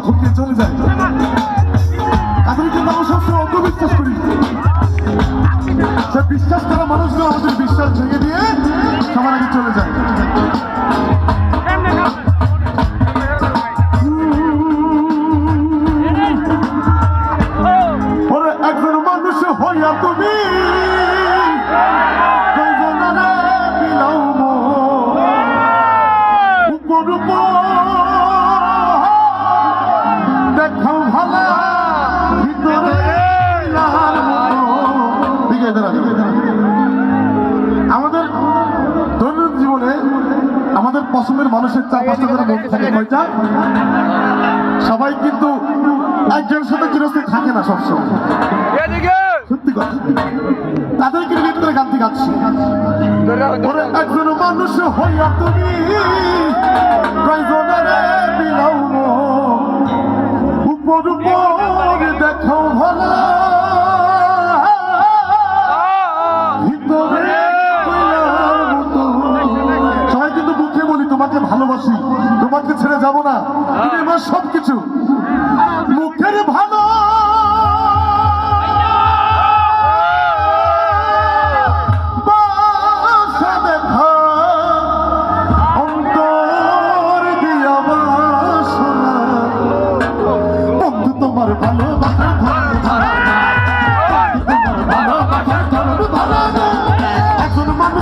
ঠকিয়ে চলে যায়। তাদেরকে আমরা সবসময় অন্ধবিশ্বাস করি। সে বিশ্বাস করা মানুষগুলো আমাদের বিশ্বাস ভেঙে দিয়ে সবার আগে চলে যায়। একজন মানুষ হইয়া তুমি দেখাও ভালা ভিতরে আমাদের দৈনন্দিন জীবনে আমাদের পছন্দের মানুষের 4-5টা করে মন থাকে। কয়টা? সবাই কিন্তু একজনের সাথে চিরস্থায়ী থাকে না সবসময়। সত্যি কথা, তাদেরকে রিলেট করে গানটি গাচ্ছি। একজন মানুষ হইয়া তুমি কয়জনেরে বিলাও উপর উপর দেখাও ভালা ভিতরে কইলার মতো। সবাই কিন্তু মুখে বলি তোমাকে ভালোবাসি, তোমাকে ছেড়ে যাব না, তুমি আমার সবকিছু।